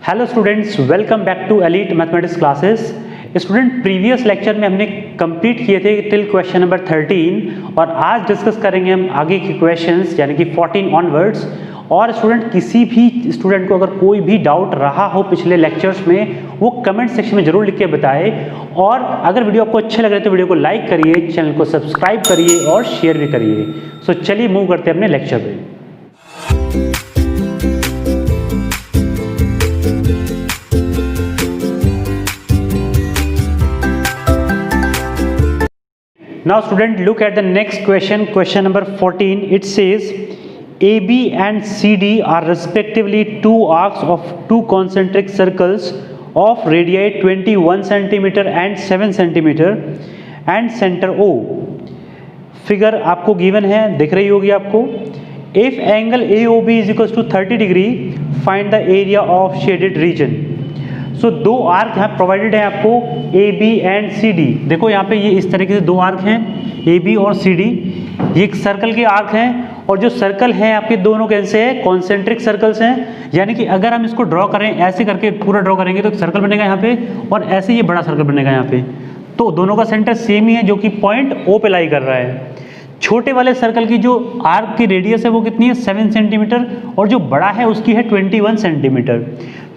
Hello students, welcome back to elite mathematics classes. Student, previous lecture में हमने complete किए थे टिल क्वेश्चन नंबर 13 और आज डिस्कस करेंगे हम आगे के क्वेश्चंस यानी कि 14 ऑनवर्ड्स। और स्टूडेंट, किसी भी स्टूडेंट को अगर कोई भी डाउट रहा हो पिछले लेक्चर्स में, वो कमेंट सेक्शन में जरूर लिख के बताए। और अगर वीडियो आपको अच्छे लग रहे तो वीडियो को लाइक करिए, चैनल को सब्सक्राइब करिए और शेयर भी करिए। सो चलिए मूव करते हैं अपने लेक्चर पे। Now student, look at the next question, question number 14. It says AB and CD are respectively two arcs of two concentric circles of radii 21 cm and 7 cm and center O. Figure आपको given है, दिख रही होगी आपको। If angle AOB is equals to 30 degree, find the area of shaded region. सो दो arc यहाँ provided है आपको, A B and C D. देखो यहाँ पे ये इस तरीके से दो आर्क हैं, ए बी और सी डी। ये एक सर्कल के आर्क हैं और जो सर्कल हैं आपके दोनों कैसे हैं, कॉन्सेंट्रिक सर्कल्स हैं। यानी कि अगर हम इसको ड्रॉ करें, ऐसे करके पूरा ड्रॉ करेंगे तो एक सर्कल बनेगा यहाँ पे और ऐसे ये बड़ा सर्कल बनेगा यहाँ पे। तो दोनों का सेंटर सेम ही है जो कि पॉइंट ओ पे लाई कर रहा है। छोटे वाले सर्कल की जो आर्क की रेडियस है वो कितनी है, 7 सेंटीमीटर, और जो बड़ा है उसकी है 21 सेंटीमीटर।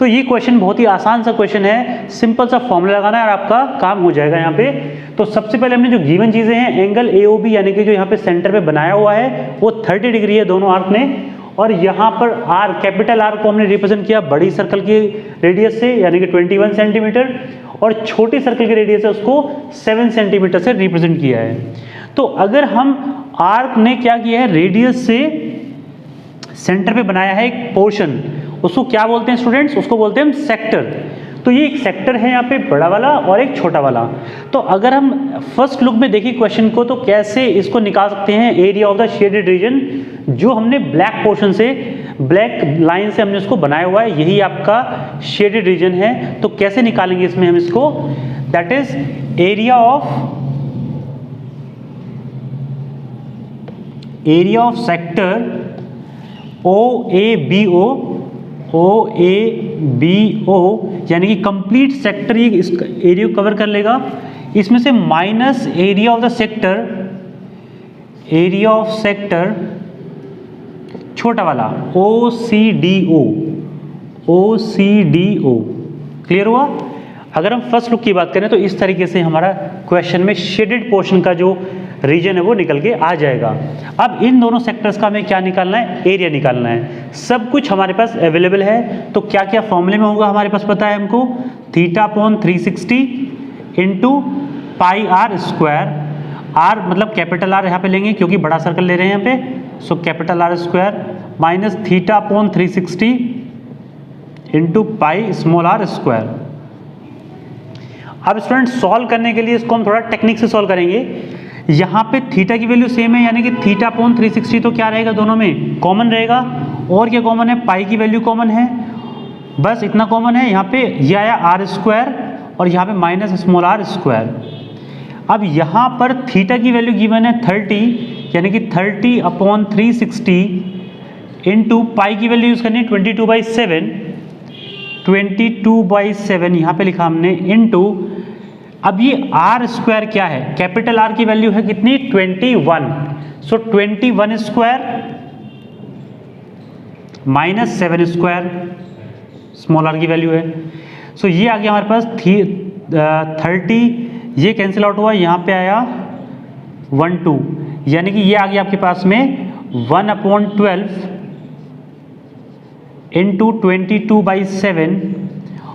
तो ये क्वेश्चन बहुत ही आसान सा क्वेश्चन है, सिंपल सा फॉर्मूला लगाना है और आपका काम हो जाएगा यहाँ पे। तो सबसे पहले हमने जो गिवन चीजें हैं, एंगल AOB यानी कि जो यहाँ पे सेंटर पे बनाया हुआ है वो 30 डिग्री है दोनों आर्क ने। और यहाँ पर आर, कैपिटल आर को हमने रिप्रेजेंट किया बड़ी सर्कल की रेडियस से यानी कि 21 सेंटीमीटर, और छोटी सर्कल की रेडियस है उसको 7 सेंटीमीटर से रिप्रेजेंट किया है। तो अगर हम आर्क ने क्या किया है, रेडियस से सेंटर पे बनाया है एक पोर्शन, उसको क्या बोलते हैं स्टूडेंट्स, उसको बोलते हैं हम सेक्टर। तो ये एक सेक्टर है यहाँ पे, बड़ा वाला और एक छोटा वाला। तो अगर हम फर्स्ट लुक में देखिए क्वेश्चन को, तो कैसे इसको निकाल सकते हैं, area of the shaded region, जो हमने ब्लैक पोर्शन से, ब्लैक लाइन से हमने इसको बनाया हुआ है, यही आपका शेडेड रीजन है। तो कैसे निकालेंगे इसमें हम इसको, that is area of sector OABO, यानी कि कंप्लीट सेक्टर ये इसका एरिया कवर कर लेगा। इसमें से minus area of the sector छोटा वाला OCDO। क्लियर हुआ? अगर हम फर्स्ट लुक की बात करें तो इस तरीके से हमारा क्वेश्चन में शेडेड पोर्शन का जो रीजन है वो निकल के आ जाएगा। अब इन दोनों सेक्टर्स का हमें क्या निकालना है, एरिया निकालना है। सब कुछ हमारे पास अवेलेबल है। तो क्या क्या फॉर्मूले में होगा हमारे पास पता है हमको, θ/360 into pi R square. R मतलब कैपिटल आर यहाँ पे लेंगे क्योंकि बड़ा सर्कल ले रहे हैं यहाँ पे, so capital R square minus θ/360 into pi small R square. अब स्टूडेंट, सॉल्व करने के लिए इसको हम थोड़ा टेक्निक से सॉल्व करेंगे। यहाँ पे थीटा की वैल्यू सेम है, यानी कि θ/360 तो क्या रहेगा, दोनों में कॉमन रहेगा। और क्या कॉमन है, पाई की वैल्यू कॉमन है, बस इतना कॉमन है। यहाँ पे ये आया आर स्क्वायर और यहाँ पे माइनस स्मॉल आर स्क्वायर। अब यहाँ पर थीटा की वैल्यू गिवन है 30, यानी कि 30/360 इंटू पाई की वैल्यू यूज करनी है 22/7 यहाँ पे लिखा हमने, इंटू अब ये आर स्क्वायर क्या है, कैपिटल आर की वैल्यू है कितनी, 21, so 21 square minus 7 square small R की वैल्यू है। सो ये आ गया हमारे पास 30, ये कैंसिल आउट हुआ, यहाँ पे आया 12, यानी कि ये आ गया आपके पास में 1/12 इंटू 22/7।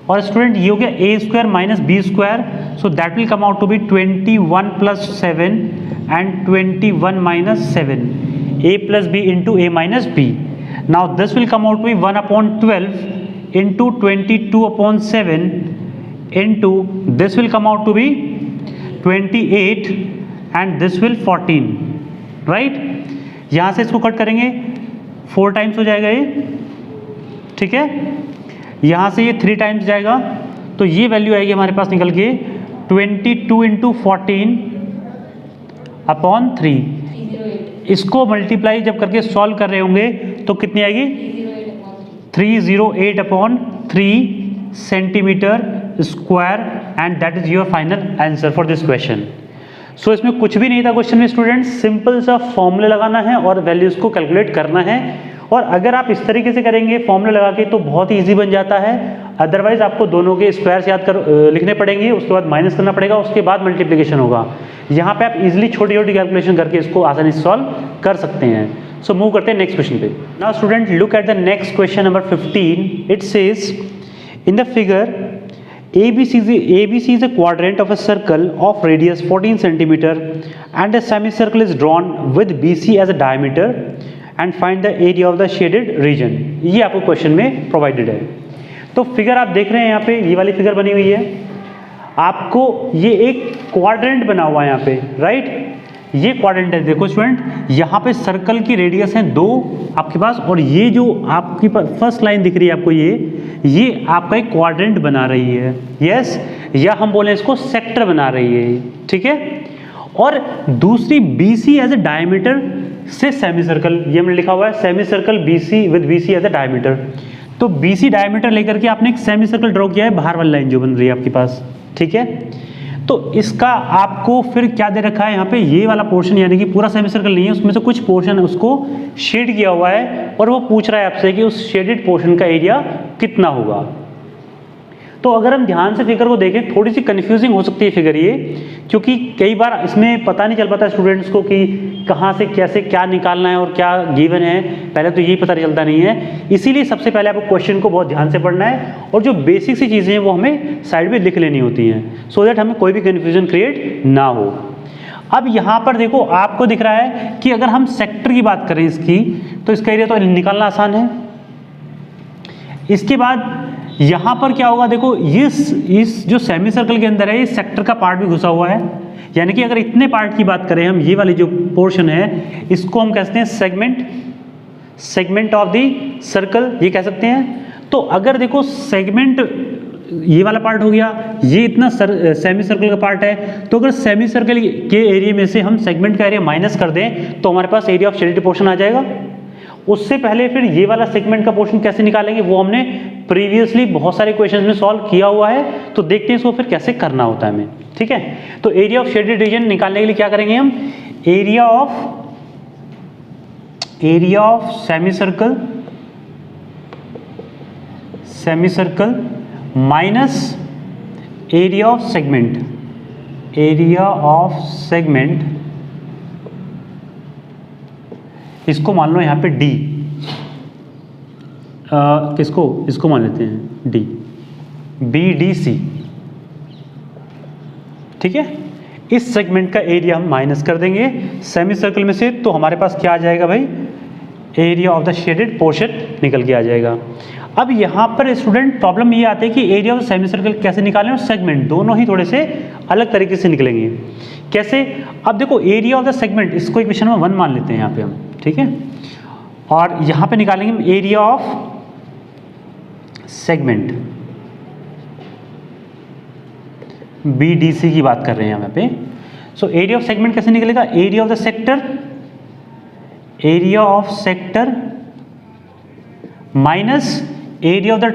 और स्टूडेंट ये हो गया A square minus B square, so that will come out to be 21 + 7 and 21 - 7, a + b into a - b। Now this will come out to be 1/12 into 22/7 into this will come out to be 28 and this will 14, right. यहाँ से इसको cut करेंगे 4 times हो जाएगा ये, ठीक है। यहाँ से ये 3 टाइम्स जाएगा, तो ये वैल्यू आएगी हमारे पास निकल के 22 इंटू 14/3। इसको मल्टीप्लाई जब करके सॉल्व कर रहे होंगे तो कितनी आएगी, 308/3 3 centimetre square and that is your final answer for this question. So इसमें कुछ भी नहीं था क्वेश्चन में स्टूडेंट, सिंपल सा फॉर्मूला लगाना है और वैल्यूज को कैलकुलेट करना है। और अगर आप इस तरीके से करेंगे फॉर्मूला लगा के तो बहुत ही ईजी बन जाता है। अदरवाइज आपको दोनों के स्क्वायर्स याद कर लिखने पड़ेंगे, उसके बाद माइनस करना पड़ेगा, उसके बाद मल्टीप्लिकेशन होगा। यहाँ पे आप इजीली छोटी छोटी कैलकुलेशन करके इसको आसानी से सॉल्व कर सकते हैं। सो मूव करते हैं नेक्स्ट क्वेश्चन पे। Now student look at the next question number 15। It says in the figure ABC is a quadrant of a circle of radius 14 centimeter and a semicircle is drawn with BC as a diameter and find the area of the shaded region। ये आपको question में provided है। तो figure आप देख रहे हैं यहाँ पे, ये वाली फिगर बनी हुई है, आपको ये एक क्वाड्रेंट बना हुआ है यहाँ पे, राइट। ये क्वाड्रेंट है, देखो स्टूडेंट, यहाँ पे सर्कल की रेडियस है 2 आपके पास, और ये जो आपकी फर्स्ट लाइन दिख रही है आपको, ये आपका एक क्वाड्रेंट बना रही है, यस, या हम बोले इसको सेक्टर बना रही है, ठीक है। और दूसरी BC एज ए डायमीटर से सेमी सर्कल, ये हमने लिखा हुआ है semi circle BC with BC as a diameter. तो BC डायमीटर लेकर के आपने एक सेमी सर्कल ड्रॉ किया है, बाहर वाली लाइन जो बन रही है आपके पास, ठीक है। तो इसका आपको फिर क्या दे रखा है यहाँ पे, ये वाला पोर्शन, यानी कि पूरा सेमी सर्कल नहीं है, उसमें से कुछ पोर्शन है उसको शेड किया हुआ है, और वो पूछ रहा है आपसे कि उस शेडेड पोर्शन का एरिया कितना होगा। तो अगर हम ध्यान से फिगर को देखें, थोड़ी सी कंफ्यूजिंग हो सकती है फिगर ये, क्योंकि कई बार इसमें पता नहीं चल पाता स्टूडेंट्स को कि कहाँ से कैसे क्या निकालना है और क्या गिवन है, पहले तो यही पता चलता नहीं है। इसीलिए सबसे पहले आपको क्वेश्चन को बहुत ध्यान से पढ़ना है, और जो बेसिक सी चीज़ें हैं वो हमें साइड में लिख लेनी होती हैं, सो दैट हमें कोई भी कन्फ्यूजन क्रिएट ना हो। अब यहाँ पर देखो, आपको दिख रहा है कि अगर हम सेक्टर की बात करें इसकी, तो इसका एरिया तो निकालना आसान है। इसके बाद यहाँ पर क्या होगा, देखो इस जो सेमी सर्कल के अंदर है, ये सेक्टर का पार्ट भी घुसा हुआ है, यानी कि अगर इतने पार्ट की बात करें हम, ये वाली जो पोर्शन है इसको हम कहते हैं सेगमेंट ऑफ द सर्कल, ये कह सकते हैं। तो अगर देखो सेगमेंट ये वाला पार्ट हो गया, ये इतना सेमी सर्कल का पार्ट है, तो अगर सेमी सर्कल के एरिया में से हम सेगमेंट का एरिया माइनस कर दें तो हमारे पास एरिया ऑफ शेडेड पोर्शन आ जाएगा। उससे पहले फिर ये वाला सेगमेंट का पोर्शन कैसे निकालेंगे, वो हमने प्रीवियसली बहुत सारे क्वेश्चंस में सॉल्व किया हुआ है, तो देखते हैं इसको फिर कैसे करना होता है हमें, ठीक है। तो एरिया ऑफ शेडेड रीजन निकालने के लिए क्या करेंगे हम, area of semi circle minus area of segment, इसको मान लो यहाँ पे D, इसको मान लेते हैं D, BDC, ठीक है। इस सेगमेंट का एरिया हम माइनस कर देंगे सेमी सर्कल में से, तो हमारे पास क्या आ जाएगा भाई, area of the shaded portion निकल के आ जाएगा। अब यहाँ पर स्टूडेंट प्रॉब्लम ये आती है कि एरिया ऑफ सेमी सर्कल कैसे निकालें और सेगमेंट, दोनों ही थोड़े से अलग तरीके से निकलेंगे। कैसे, अब देखो एरिया ऑफ द सेगमेंट, इसको इक्वेशन में 1 मान लेते हैं यहाँ पे हम, ठीक है, और यहाँ पे निकालेंगे हम एरिया ऑफ सेगमेंट, BDC की बात कर रहे हैं यहाँ पे। सो एरिया ऑफ सेगमेंट कैसे निकलेगा, area of the sector minus area of the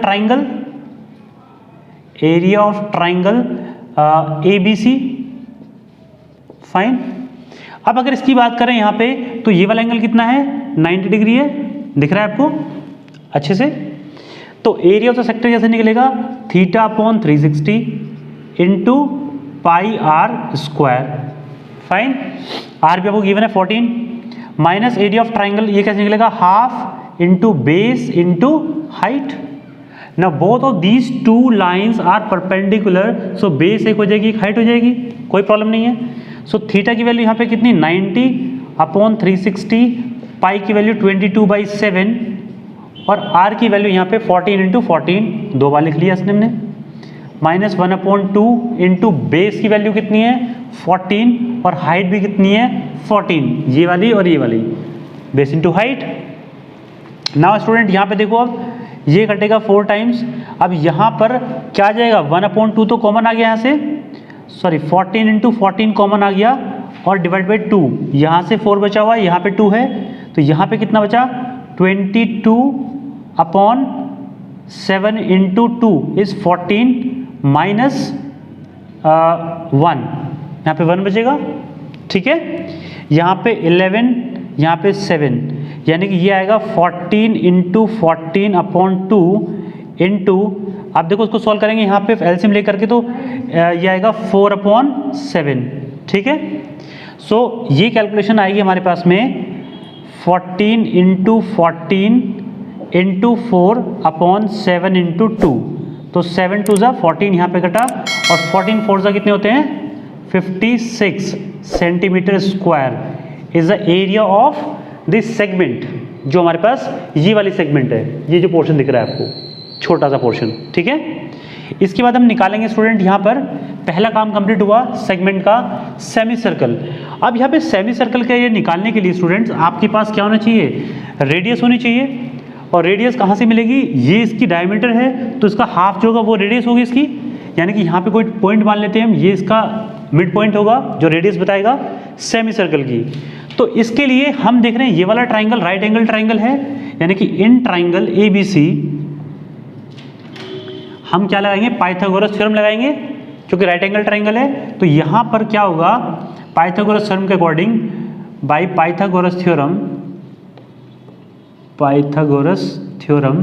triangle ABC, fine. अब अगर इसकी बात करें यहाँ पे, तो ये वाला एंगल कितना है, 90 डिग्री है, दिख रहा है आपको अच्छे से। तो एरिया ऑफ द सेक्टर कैसे निकलेगा, θ/360 into pi r square, fine. r भी आपको गिवन है 14, माइनस एरिया ऑफ ट्राइंगल, ये कैसे निकलेगा, half into base into height. ना both of these two lines are perpendicular, so base एक हो जाएगी, हाइट हो जाएगी, कोई प्रॉब्लम नहीं है। सो थीटा की वैल्यू यहाँ पे कितनी, 90/360, पाई की वैल्यू 22/7, और r की वैल्यू यहाँ पे 14 इंटू 14, 2 बार लिख लिया इसने हमने, -1/2 इंटू बेस की वैल्यू कितनी है 14, और हाइट भी कितनी है 14, ये वाली और ये वाली, base into height. Now student यहाँ पे देखो, अब ये कटेगा 4 टाइम्स, अब यहाँ पर क्या आ जाएगा, 1/2 तो कॉमन आ गया यहाँ से, सॉरी 14 इंटू 14 कॉमन आ गया, और डिवाइड बाई 2, यहाँ से 4 बचा हुआ, यहाँ पे 2 है, तो यहाँ पे कितना बचा, 22/, 7 इंटू 2 इज 14 माइनस 1, यहाँ पे 1 बचेगा, ठीक है। यहाँ पे 11, यहाँ पे 7, यानी कि ये आएगा 14 इंटू 14 अपॉन 2 इंटू, आप देखो उसको सॉल्व करेंगे यहाँ पे एलसीएम लेकर के, तो ये आएगा 4 अपॉन 7, ठीक है। सो ये कैलकुलेशन आएगी हमारे पास में 14 इंटू 14 इंटू 4 अपॉन 7 इंटू 2, तो 7 2 ज़ा 14 यहाँ पे कटा, और 14 4 ज़ा कितने होते हैं 56 centimetre square is the area of this segment, जो हमारे पास ये वाली सेगमेंट है, ये जो पोर्शन दिख रहा है आपको, छोटा सा पोर्शन, ठीक है। इसके बाद हम निकालेंगे स्टूडेंट, यहाँ पर पहला काम कंप्लीट हुआ सेगमेंट का, सेमी सर्कल। अब यहाँ पे सेमी सर्कल का ये निकालने के लिए स्टूडेंट्स आपके पास क्या होना चाहिए, रेडियस होनी चाहिए। और रेडियस कहाँ से मिलेगी, ये इसकी डायमीटर है तो इसका हाफ जो होगा वो रेडियस होगी इसकी, यानी कि यहाँ पे कोई पॉइंट मान लेते हैं हम, ये इसका मिड पॉइंट होगा जो रेडियस बताएगा सेमी सर्कल की। तो इसके लिए हम देख रहे हैं ये वाला ट्राइंगल राइट एंगल ट्राइंगल है, यानी कि इन ट्राइंगल ABC हम क्या लगाएंगे, पाइथागोरस थ्योरम लगाएंगे, क्योंकि राइट एंगल ट्राइंगल है। तो यहाँ पर क्या होगा, पाइथागोरस थ्योरम के according, by Pythagoras theorem, Pythagoras theorem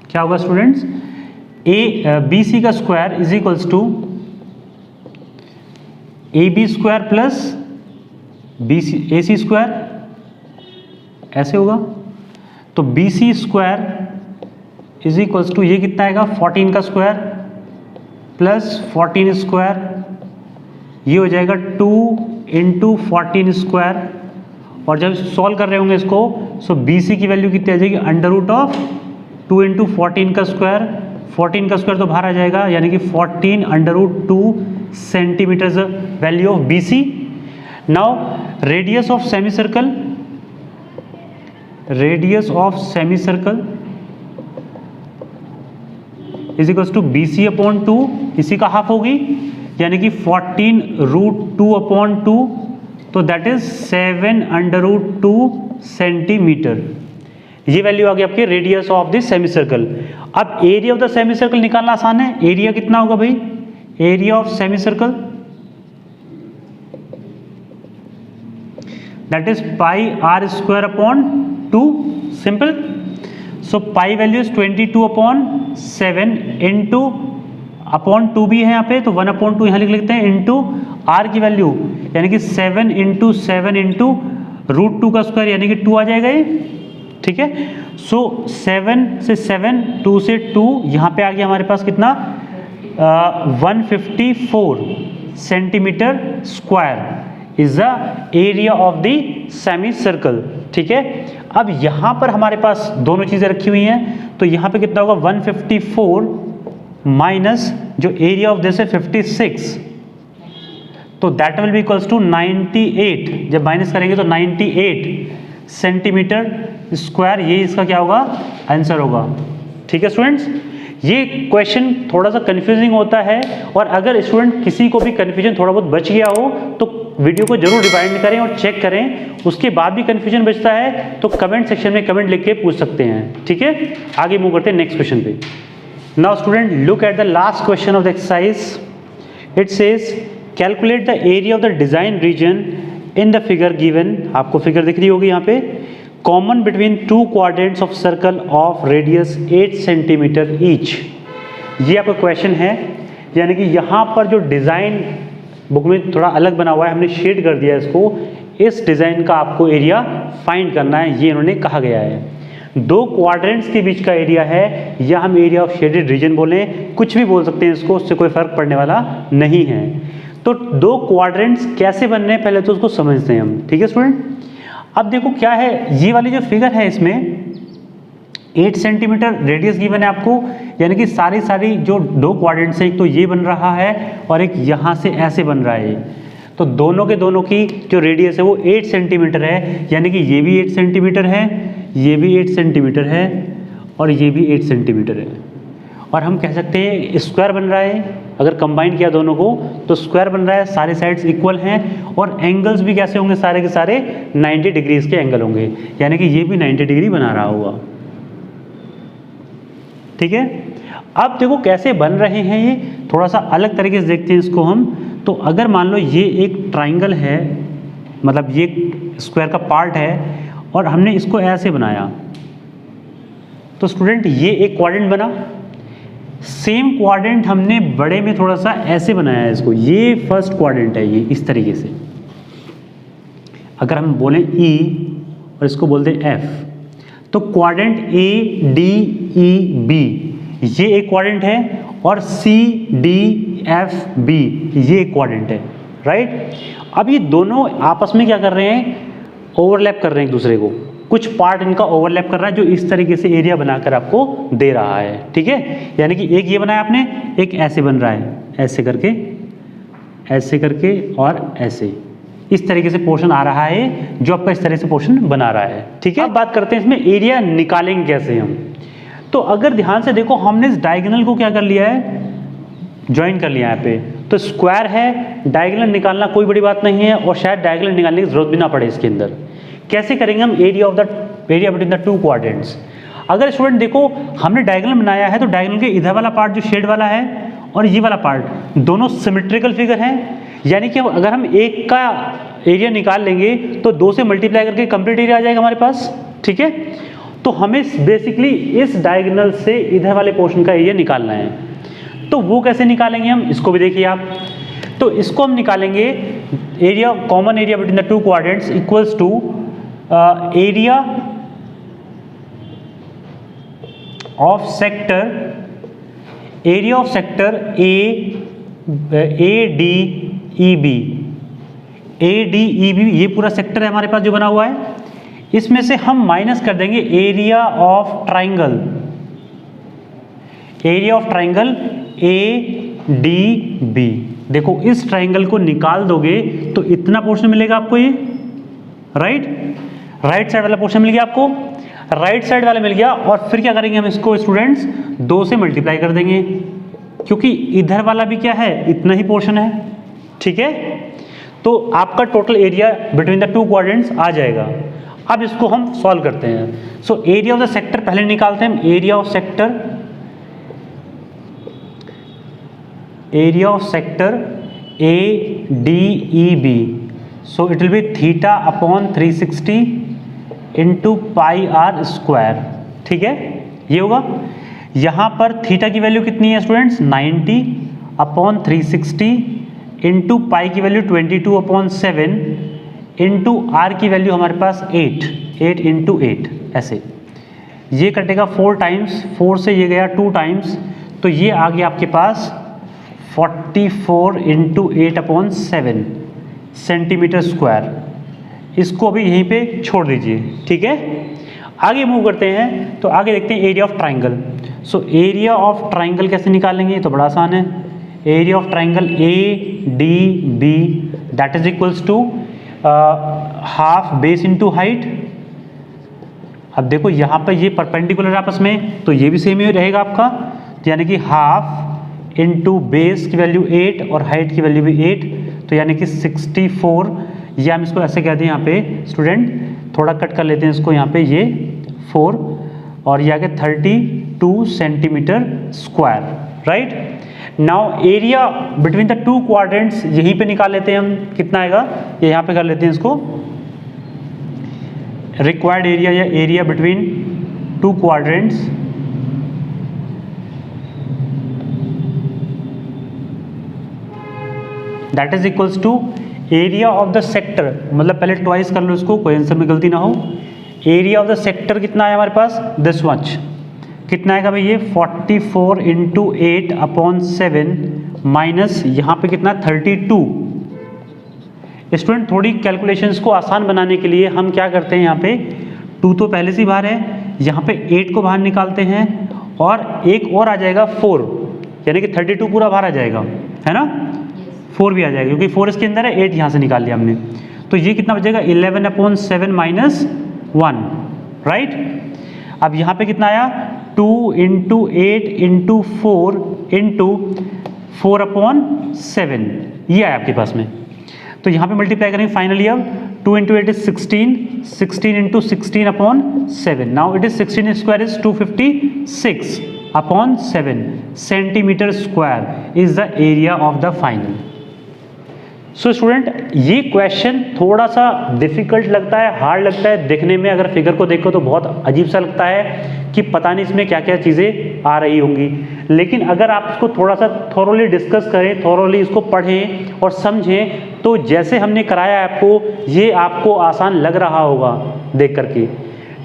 क्या होगा स्टूडेंट्स, BC का square is equals to AB square plus AC square, ऐसे होगा। तो BC square is equals to, ये कितना आएगा 14 का स्क्वायर प्लस 14 स्क्वायर, ये हो जाएगा 2 इंटू 14 स्क्वायर। और जब सॉल्व कर रहे होंगे इसको, सो BC की वैल्यू कितनी आ जाएगी, अंडर रूट ऑफ 2 इंटू 14 का स्क्वायर, 14 का स्क्वायर तो बाहर आ जाएगा, यानी कि 14 under root 2 centimetre value of BC। Now radius of semi circle, radius of semi circle is equals to BC upon 2, इसी का हाफ होगी, यानी कि 14 रूट 2 अपॉन 2, तो that is 7 under root 2 centimetre. ये वैल्यू आ गई आपके radius of this semi circle. अब area of the semi circle निकालना आसान है, एरिया कितना होगा भाई, area of semi circle that is pi R square upon 2, simple. So pi value is 22 upon 7 into upon 2 भी है यहाँ पे, तो 1 अपॉन 2 यहाँ लिख लेते हैं, इंटू R की वैल्यू यानी कि 7 इंटू 7 इंटू रूट 2 का स्क्वायर, यानी कि 2 आ जाएगा ये, ठीक है। सो 7 से 7, 2 से 2, यहाँ पे आ गया हमारे पास कितना 154 centimetre square is the area of the semi circle, ठीक है। अब यहाँ पर हमारे पास दोनों चीज़ें रखी हुई हैं, तो यहाँ पे कितना होगा 154 माइनस जो एरिया ऑफ दिस है 56, तो that will be equals to 98, जब माइनस करेंगे तो 98 सेंटीमीटर स्क्वायर, ये इसका क्या होगा आंसर होगा, ठीक है स्टूडेंट्स। ये क्वेश्चन थोड़ा सा कंफ्यूजिंग होता है, और अगर स्टूडेंट किसी को भी कंफ्यूजन थोड़ा बहुत बच गया हो तो वीडियो को जरूर रिवाइंड करें और चेक करें, उसके बाद भी कंफ्यूजन बचता है तो कमेंट सेक्शन में कमेंट लिख के पूछ सकते हैं, ठीक है। आगे मूव करते हैं नेक्स्ट क्वेश्चन पे। Now student look at the last question of the exercise, it says calculate the area of the design region in the figure given, आपको फिगर दिख रही होगी यहाँ पे, common between 2 quadrants of circle of radius 8 centimetre each. ये आपका question है, यानी कि यहाँ पर जो डिज़ाइन बुक में थोड़ा अलग बना हुआ है, हमने शेड कर दिया इसको, इस डिज़ाइन का आपको एरिया फाइंड करना है, ये इन्होंने कहा गया है। 2 क्वाड्रेंट्स के बीच का एरिया है, या हम एरिया ऑफ शेडेड रीजन बोलें, कुछ भी बोल सकते हैं इसको, उससे कोई फर्क पड़ने वाला नहीं है। तो 2 क्वाड्रेंट्स कैसे बन रहे हैं पहले तो उसको समझते हैं हम, ठीक है स्टूडेंट। अब देखो क्या है, ये वाली जो फिगर है इसमें 8 सेंटीमीटर रेडियस गिवन है आपको, यानी कि सारी जो 2 क्वाड्रेंट्स है, एक तो ये बन रहा है और एक यहाँ से ऐसे बन रहा है, तो दोनों की जो रेडियस है वो 8 सेंटीमीटर है, यानी कि ये भी 8 सेंटीमीटर है, ये भी 8 सेंटीमीटर है और ये भी 8 सेंटीमीटर है। और हम कह सकते हैं स्क्वायर बन रहा है, अगर कंबाइन किया दोनों को तो स्क्वायर बन रहा है, सारे साइड्स इक्वल हैं, और एंगल्स भी कैसे होंगे, सारे के सारे 90 डिग्रीज के एंगल होंगे, यानी कि ये भी 90 डिग्री बना रहा होगा, ठीक है। अब देखो कैसे बन रहे हैं ये, थोड़ा सा अलग तरीके से देखते हैं इसको हम। तो अगर मान लो ये एक ट्राइंगल है, मतलब ये स्क्वायर का पार्ट है और हमने इसको ऐसे बनाया, तो स्टूडेंट ये एक क्वाड्रेंट बना। सेम क्वाड्रेंट हमने बड़े में थोड़ा सा ऐसे बनाया है इसको, ये फर्स्ट क्वाड्रेंट है, ये इस तरीके से। अगर हम बोलें E और इसको बोलते हैं F, तो क्वाड्रेंट ADEB ये एक क्वाड्रेंट है और CDFB ये एक क्वाड्रेंट है, राइट। अब ये दोनों आपस में क्या कर रहे हैं, ओवरलैप कर रहे हैं एक दूसरे को, कुछ पार्ट इनका ओवरलैप कर रहा है जो इस तरीके से एरिया बनाकर आपको दे रहा है, ठीक है। यानी कि एक ये बनाया आपने, एक ऐसे बन रहा है, ऐसे करके और ऐसे, इस तरीके से पोर्शन आ रहा है जो आपका इस तरह से पोर्शन बना रहा है, ठीक है। अब बात करते हैं इसमें एरिया निकालेंगे कैसे हम। तो अगर ध्यान से देखो, हमने इस डायगोनल को क्या कर लिया है, ज्वाइन कर लिया यहाँ पे। तो स्क्वायर है, डायगोनल निकालना कोई बड़ी बात नहीं है और शायद डायगोनल निकालने की जरूरत भी ना पड़े इसके अंदर। कैसे करेंगे हम, area between the two quadrants. अगर स्टूडेंट देखो हमने डायगोनल बनाया है, तो डायगोनल के इधर वाला पार्ट जो शेड वाला है और ये वाला पार्ट दोनों सिमेट्रिकल फिगर हैं, यानी कि अगर हम एक का एरिया निकाल लेंगे तो 2 से मल्टीप्लाई करके कंप्लीट एरिया आ जाएगा हमारे पास, ठीक है। तो हमें बेसिकली इस डायगोनल से इधर वाले पोर्शन का एरिया निकालना है। तो वो कैसे निकालेंगे हम, इसको भी देखिए आप। तो इसको हम निकालेंगे, area, common area between the two quadrants equals to area of sector ADEB, ये पूरा सेक्टर है हमारे पास जो बना हुआ है। इसमें से हम माइनस कर देंगे एरिया ऑफ ट्राइंगल ADB। देखो इस ट्राइंगल को निकाल दोगे तो इतना पोर्शन मिलेगा आपको, ये राइट साइड वाला पोर्शन मिल गया आपको, राइट साइड वाला मिल गया। और फिर क्या करेंगे हम इसको स्टूडेंट्स, 2 से मल्टीप्लाई कर देंगे, क्योंकि इधर वाला भी क्या है, इतना ही पोर्शन है, ठीक है। तो आपका total area between the two quadrants आ जाएगा। अब इसको हम सॉल्व करते हैं। So area of the sector पहले निकालते हैं, area of sector ADEB। So it will be θ/360 into πr square, ठीक है, ये होगा। यहाँ पर थीटा की वैल्यू कितनी है स्टूडेंट्स, 90/360 इंटू पाई की वैल्यू 22/7 इंटू आर की वैल्यू हमारे पास 8 इंटू 8, ऐसे ये कटेगा 4 टाइम्स, 4 से ये गया 2 टाइम्स, तो ये आ गया आपके पास 44 इंटू 8/7 सेंटीमीटर स्क्वायर। इसको भी यहीं पे छोड़ दीजिए, ठीक है। आगे मूव करते हैं, तो आगे देखते हैं area of triangle. So area of triangle कैसे निकालेंगे, तो बड़ा आसान है। Area of triangle ADB that is equals to half base into height. अब देखो यहाँ पर ये परपेंडिकुलर आपस में, तो ये भी सेम ही रहेगा आपका, यानी कि हाफ इंटू बेस की वैल्यू 8 और हाइट की वैल्यू भी 8, तो यानी कि 64। या हम इसको ऐसे कहते हैं यहाँ पे स्टूडेंट, थोड़ा कट कर लेते हैं इसको, यहाँ पे ये 4 और ये आगे 32 centimetre square, right. Now area between the two quadrants यहीं पे निकाल लेते हैं हम, कितना आएगा, ये यहाँ पे कर लेते हैं इसको, रिक्वायर्ड एरिया या area between two quadrants that is equals to area of the sector, मतलब पहले ट्वाइस कर लो इसको, कोई आंसर में गलती ना हो। एरिया ऑफ द सेक्टर कितना है हमारे पास, दिस मच, कितना आएगा भाई, ये 44 इंटू 8/7 माइनस यहाँ पे कितना 32। स्टूडेंट थोड़ी कैलकुलेशंस को आसान बनाने के लिए हम क्या करते हैं, यहाँ पे 2 तो पहले से ही बाहर है, यहाँ पे 8 को बाहर निकालते हैं और एक और आ जाएगा 4, यानी कि 32 पूरा बाहर आ जाएगा, है ना, 4 भी आ जाएगा क्योंकि 4 इसके अंदर है, 8 यहाँ से निकाल लिया हमने, तो ये कितना बचेगा 11/7 माइनस 1, राइट। अब यहाँ पे कितना आया 2 इंटू 8 इंटू 4 इंटू 4/7, ये आया आपके पास में। तो यहाँ पे मल्टीप्लाई करेंगे फाइनली, अब 2 into 8 is 16, 16 into 16/7, now it is 16 square is 256, upon 7 centimetre square is the area of the final. So student, ये क्वेश्चन थोड़ा सा डिफिकल्ट लगता है, हार्ड लगता है देखने में। अगर फिगर को देखो तो बहुत अजीब सा लगता है कि पता नहीं इसमें क्या क्या चीज़ें आ रही होंगी, लेकिन अगर आप इसको थोड़ा सा थोरोली डिस्कस करें, थोरोली इसको पढ़ें और समझें, तो जैसे हमने कराया है आपको, ये आपको आसान लग रहा होगा देख करके,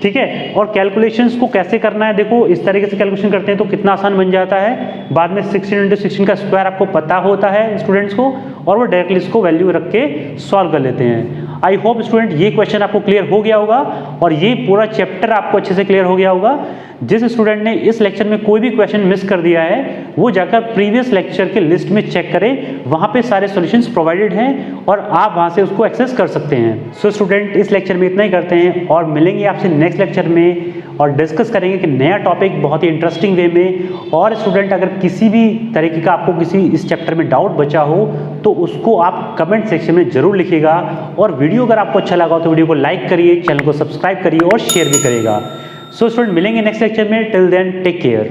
ठीक है। और कैलकुलेशंस को कैसे करना है, देखो इस तरीके से कैलकुलेशन करते हैं तो कितना आसान बन जाता है। बाद में 16 × 16 का स्क्वायर आपको पता होता है स्टूडेंट्स को, और वो डायरेक्टली इसको वैल्यू रख के सॉल्व कर लेते हैं। आई होप स्टूडेंट ये क्वेश्चन आपको क्लियर हो गया होगा और ये पूरा चैप्टर आपको अच्छे से क्लियर हो गया होगा। जिस स्टूडेंट ने इस लेक्चर में कोई भी क्वेश्चन मिस कर दिया है वो जाकर प्रीवियस लेक्चर के लिस्ट में चेक करें, वहाँ पे सारे सॉल्यूशंस प्रोवाइडेड हैं और आप वहाँ से उसको एक्सेस कर सकते हैं। सो स्टूडेंट, इस लेक्चर में इतना ही करते हैं और मिलेंगे आपसे नेक्स्ट लेक्चर में और डिस्कस करेंगे कि नया टॉपिक बहुत ही इंटरेस्टिंग वे में। और स्टूडेंट, अगर किसी भी तरीके का आपको किसी इस चैप्टर में डाउट बचा हो तो उसको आप कमेंट सेक्शन में जरूर लिखिएगा। और वीडियो अगर आपको अच्छा लगा हो तो वीडियो को लाइक करिए, चैनल को सब्सक्राइब करिए और शेयर भी करिएगा। सो स्टूडेंट, मिलेंगे नेक्स्ट लेक्चर में। Till then take care.